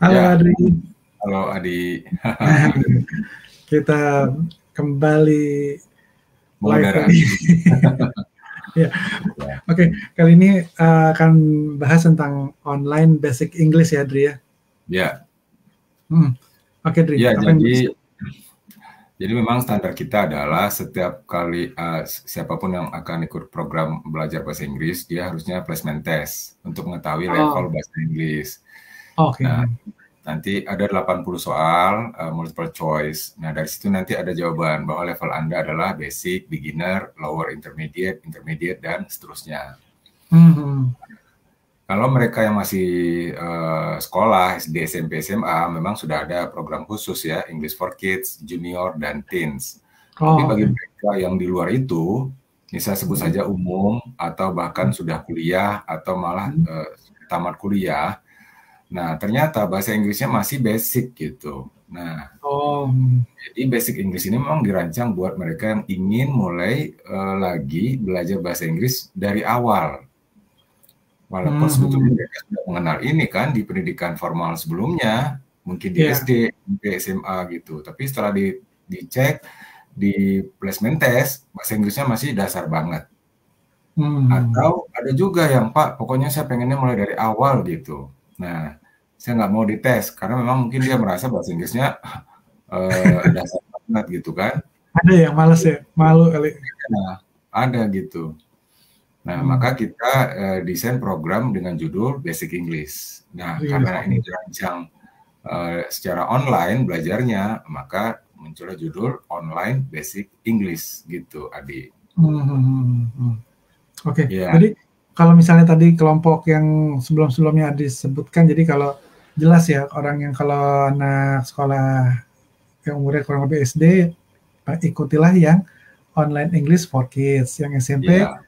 Halo Ya, Adri, halo Adi. kita kembali live lagi. Mengudara. Ya, Ya, oke. Kali ini akan bahas tentang online basic English ya, Adri ya. ya, Hmm. Oke, Adri. ya. Apa yang bisa? Jadi memang standar kita adalah setiap kali siapapun yang akan ikut program belajar bahasa Inggris, dia harusnya placement test untuk mengetahui level Oh, bahasa Inggris. oke. Nah, nanti ada 80 soal multiple choice. Nah, dari situ nanti ada jawaban bahwa level Anda adalah basic, beginner, lower intermediate, intermediate, dan seterusnya. Hmm. Kalau mereka yang masih sekolah SD, SMP, SMA, memang sudah ada program khusus ya, English for Kids, Junior, dan Teens. Tapi Oh, bagi oke. mereka yang di luar itu, bisa sebut Hmm. saja umum, atau bahkan sudah kuliah, atau malah Hmm. tamat kuliah. Nah, ternyata bahasa Inggrisnya masih basic gitu. Nah, Oh, jadi basic English ini memang dirancang buat mereka yang ingin mulai lagi belajar bahasa Inggris dari awal. Walaupun sebetulnya hmm. mereka sudah mengenal ini kan di pendidikan formal sebelumnya, mungkin di Ya. SD, SMP, SMA gitu. Tapi setelah dicek di placement test, bahasa Inggrisnya masih dasar banget. Hmm. Atau ada juga yang Pak, pokoknya saya pengennya mulai dari awal gitu. Nah, saya nggak mau dites karena memang mungkin dia merasa bahasa Inggrisnya dasar banget gitu kan. Ada yang males ya, malu kali. Nah, ada gitu. Nah, Hmm. maka kita desain program dengan judul Basic English. Nah, English, karena ini oke. dirancang secara online belajarnya, maka muncullah judul Online Basic English gitu, Adi. Hmm. Oke, Ya, jadi kalau misalnya tadi kelompok yang sebelum-sebelumnya disebutkan, jadi kalau jelas ya orang yang kalau anak sekolah yang umurnya kurang lebih SD, ikutilah yang online English for Kids, yang SMP ya,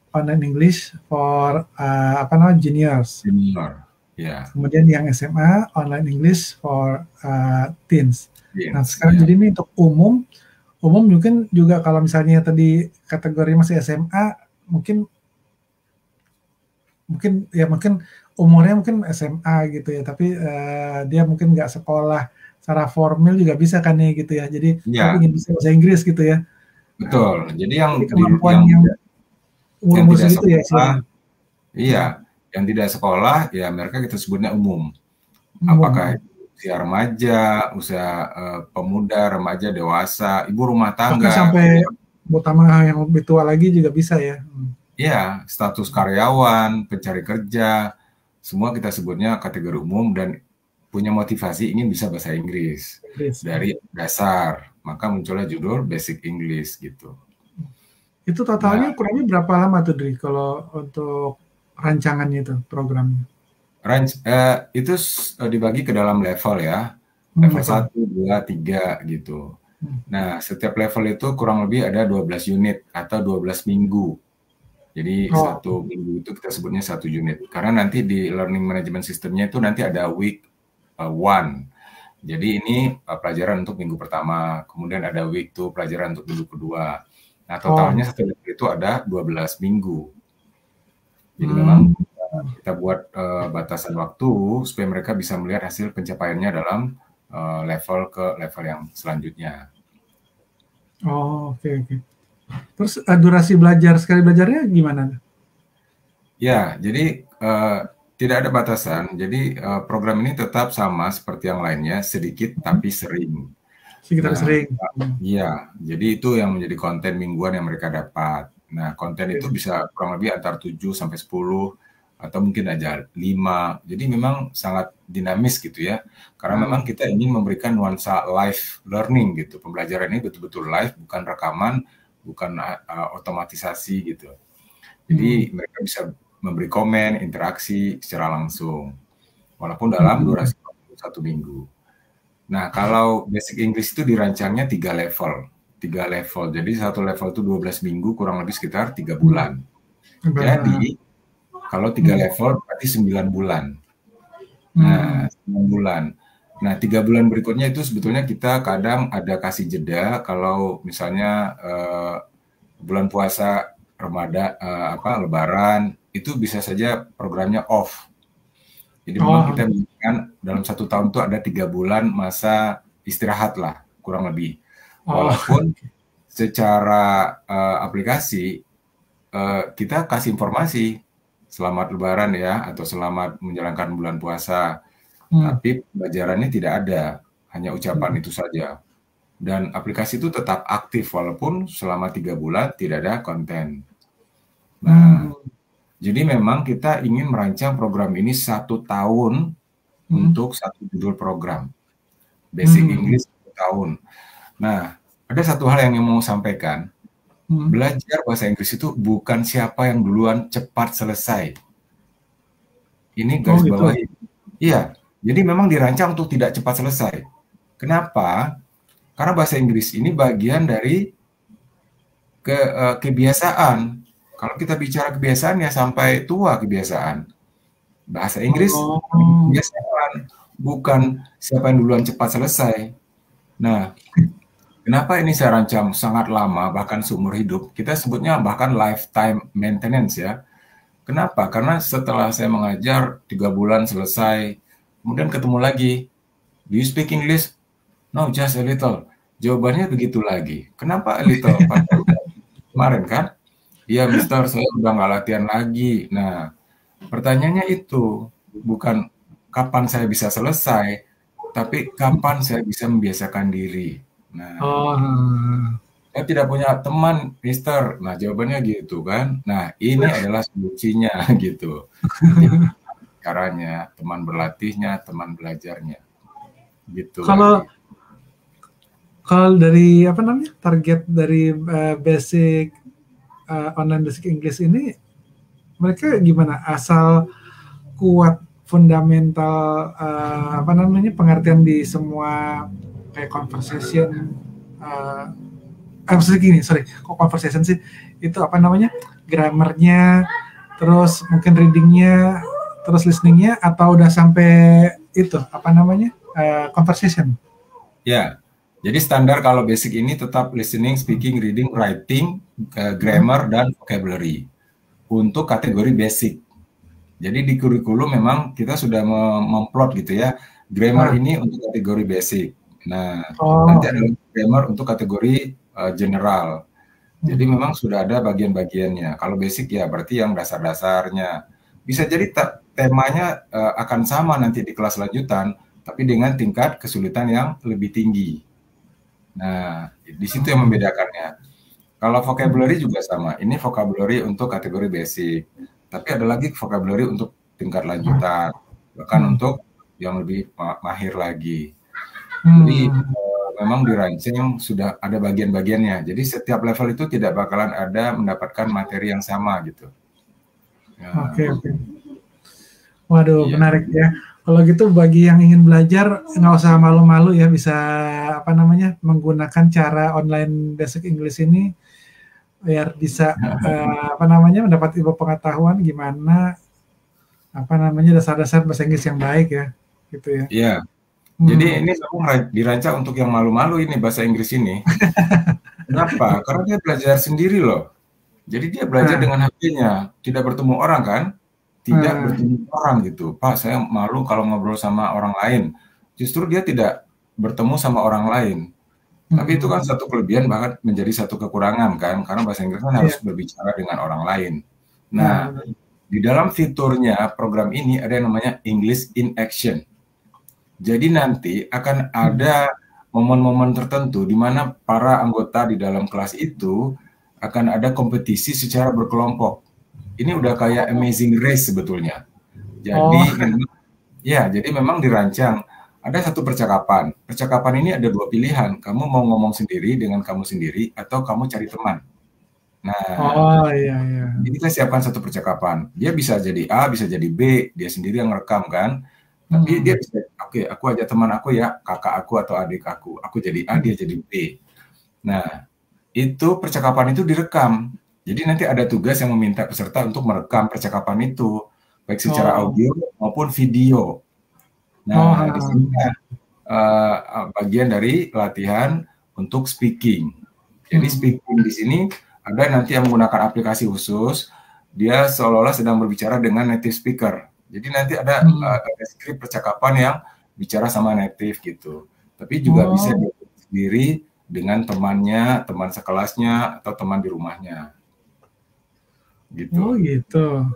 online English for apa namanya juniors, junior, ya, kemudian yang SMA online English for teens. Nah teens, sekarang ya, jadi ini untuk umum, umum mungkin juga kalau misalnya tadi kategori masih SMA, mungkin mungkin ya mungkin umurnya mungkin SMA gitu ya, tapi dia mungkin nggak sekolah secara formal juga bisa kan nih gitu ya. Jadi tapi ya, ingin bisa bahasa Inggris gitu ya. Nah, betul. Jadi yang jadi di, kemampuan yang yang tidak yang umur-umur tidak segitu ya sekolah, istilahnya. iya, Hmm. yang tidak sekolah, ya mereka kita sebutnya umum. Apakah Umum. itu usia remaja, usia pemuda, remaja, dewasa, ibu rumah Bahkan tangga, sampai gitu ya. utama yang lebih tua lagi juga bisa ya. Hmm. Iya, status karyawan, pencari kerja, semua kita sebutnya kategori umum dan punya motivasi ingin bisa bahasa Inggris Inggris. dari dasar. Maka muncullah judul Basic English gitu. Itu Nah, totalnya kurang lebih berapa lama tuh Dri kalau untuk rancangannya itu programnya? itu dibagi ke dalam level ya. Hmm, Level level. 1, 2, 3 gitu. Hmm. Nah, setiap level itu kurang lebih ada 12 unit atau 12 minggu. Jadi Oh, satu minggu itu kita sebutnya satu unit. Karena nanti di learning management systemnya itu nanti ada week one. Jadi ini pelajaran untuk minggu pertama, kemudian ada week two pelajaran untuk minggu kedua. Nah, oh, totalnya satu level itu ada 12 minggu. Jadi memang hmm. kita buat batasan waktu supaya mereka bisa melihat hasil pencapaiannya dalam level ke level yang selanjutnya. Oh, oke oke. Terus durasi belajar sekali belajarnya gimana? Ya, jadi tidak ada batasan. Jadi program ini tetap sama seperti yang lainnya, sedikit Hmm. tapi sering. Sekitar Nah, sering. Hmm. iya, jadi itu yang menjadi konten mingguan yang mereka dapat. Nah, konten itu Oke. bisa kurang lebih antara 7 sampai 10 atau mungkin aja 5. Jadi memang sangat dinamis gitu ya. Karena memang Hmm. kita ingin memberikan nuansa live learning gitu. Pembelajaran ini betul-betul live, bukan rekaman, bukan otomatisasi gitu. Hmm. Jadi mereka bisa memberi komen, interaksi secara langsung. Walaupun dalam Hmm. durasi waktu 1 minggu. Nah, kalau Basic English itu dirancangnya 3 level. 3 level. Jadi satu level itu 12 minggu, kurang lebih sekitar 3 Hmm. bulan. Bah- Jadi, kalau 3 hmm. level berarti 9 bulan. Hmm. Nah, 9 bulan. Nah, 3 bulan berikutnya itu sebetulnya kita kadang ada kasih jeda kalau misalnya bulan puasa, Ramadan, Lebaran, itu bisa saja programnya off. Jadi memang kita kan dalam 1 tahun itu ada 3 bulan masa istirahat lah, kurang lebih. Walaupun secara aplikasi kita kasih informasi selamat Lebaran ya, atau selamat menjalankan bulan puasa. Tapi pembelajarannya tidak ada, hanya ucapan itu saja. Dan aplikasi itu tetap aktif walaupun selama 3 bulan tidak ada konten. Nah, jadi memang kita ingin merancang program ini 1 tahun untuk 1 judul program. Basic English 1 tahun. Nah, ada satu hal yang mau sampaikan. Belajar bahasa Inggris itu bukan siapa yang duluan cepat selesai. Ini garis bawahi. Iya, jadi memang dirancang untuk tidak cepat selesai. Kenapa? Karena bahasa Inggris ini bagian dari kebiasaan. Kalau kita bicara kebiasaan ya sampai tua kebiasaan. Bahasa Inggris kebiasaan, bukan siapa yang duluan cepat selesai. Nah, kenapa ini saya rancang sangat lama, bahkan seumur hidup? Kita sebutnya bahkan lifetime maintenance ya. Kenapa? Karena setelah saya mengajar 3 bulan selesai, kemudian ketemu lagi. Do you speak English? No, just a little. Jawabannya begitu lagi. Kenapa a little? Kemarin kan? Iya, Mister, saya udah nggak latihan lagi. Nah, pertanyaannya itu bukan kapan saya bisa selesai, tapi kapan saya bisa membiasakan diri. Nah, saya tidak punya teman, Mister. Nah, jawabannya gitu kan. Nah, ini adalah solusinya gitu. Caranya, teman berlatihnya, teman belajarnya. Gitu. Kalau dari apa namanya target dari basic online basic English ini, mereka gimana? Asal kuat fundamental apa namanya pengertian di semua kayak conversation. Maksudnya gini, kok conversation sih? Itu apa namanya? Grammarnya, terus mungkin readingnya, terus listeningnya, atau udah sampai itu apa namanya conversation? Ya, jadi standar kalau basic ini tetap listening, speaking, reading, writing, grammar, dan vocabulary untuk kategori basic. Jadi di kurikulum memang kita sudah memplot gitu ya, grammar ini untuk kategori basic. Nah, nanti ada grammar untuk kategori general. Jadi memang sudah ada bagian-bagiannya. Kalau basic ya berarti yang dasar-dasarnya. Bisa jadi temanya akan sama nanti di kelas lanjutan, tapi dengan tingkat kesulitan yang lebih tinggi. Nah, di situ yang membedakannya. Kalau vocabulary juga sama. Ini vocabulary untuk kategori basic. Tapi ada lagi vocabulary untuk tingkat lanjutan. Bahkan untuk yang lebih mahir lagi. Jadi memang dirancang sudah ada bagian-bagiannya. Jadi setiap level itu tidak bakalan ada mendapatkan materi yang sama gitu. Oke. Waduh, menarik ya. Kalau gitu bagi yang ingin belajar nggak usah malu-malu ya, bisa apa namanya menggunakan cara online basic English ini biar bisa apa namanya mendapat ilmu pengetahuan gimana apa namanya dasar-dasar bahasa Inggris yang baik ya, gitu ya. Iya. Jadi ini memang dirancang untuk yang malu-malu ini bahasa Inggris ini. Kenapa? Karena dia belajar sendiri loh. Jadi dia belajar dengan HP-nya, tidak bertemu orang kan? Tidak bertemu orang gitu. Pak, saya malu kalau ngobrol sama orang lain. Justru dia tidak bertemu sama orang lain. Tapi itu kan satu kelebihan, bahkan menjadi satu kekurangan kan, karena bahasa Inggris kan harus berbicara dengan orang lain. Nah, di dalam fiturnya program ini ada yang namanya English in Action. Jadi nanti akan ada momen-momen tertentu di mana para anggota di dalam kelas itu akan ada kompetisi secara berkelompok. Ini udah kayak Amazing Race sebetulnya. Jadi jadi memang dirancang ada satu percakapan. Percakapan ini ada 2 pilihan. Kamu mau ngomong sendiri dengan kamu sendiri atau kamu cari teman. Nah, jadi kita siapkan satu percakapan. Dia bisa jadi A, bisa jadi B, dia sendiri yang rekam kan. Tapi dia bisa, oke, aku ajak teman aku ya, kakak aku atau adik aku. Aku jadi A, dia jadi B. Nah, itu percakapan itu direkam. Jadi nanti ada tugas yang meminta peserta untuk merekam percakapan itu, baik secara audio maupun video. Nah, di sini bagian dari latihan untuk speaking. Jadi speaking di sini ada nanti yang menggunakan aplikasi khusus, dia seolah-olah sedang berbicara dengan native speaker. Jadi nanti ada skrip percakapan yang bicara sama native gitu. Tapi juga bisa sendiri dengan temannya, teman sekelasnya, atau teman di rumahnya. Gitu. Oh gitu.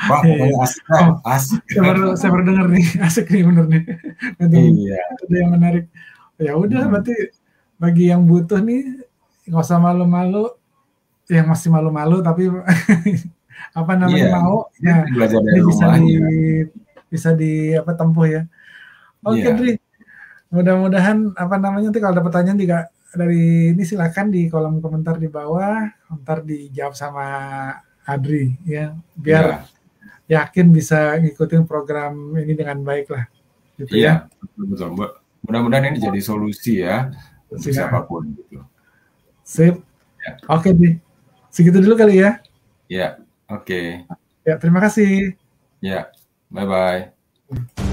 Wah, pokoknya asik. Saya baru dengar nih, asik nih bener nih. Iya. Ada yang menarik. Ya udah, berarti bagi yang butuh nih nggak usah malu-malu, yang masih malu-malu tapi apa namanya mau, nah belajar dari bisa di apa tempuh ya. Oke, Dri. Mudah-mudahan apa namanya nanti kalau ada pertanyaan juga dari ini silakan di kolom komentar di bawah, ntar dijawab sama Adri ya, biar yakin bisa ngikutin program ini dengan baik lah. Gitu ya. Betul. Mudah-mudahan ini jadi solusi ya untuk siapapun gitu. Sip. Oke, Dri. Segitu dulu kali ya. Ya, oke. Ya, terima kasih. Ya, bye-bye.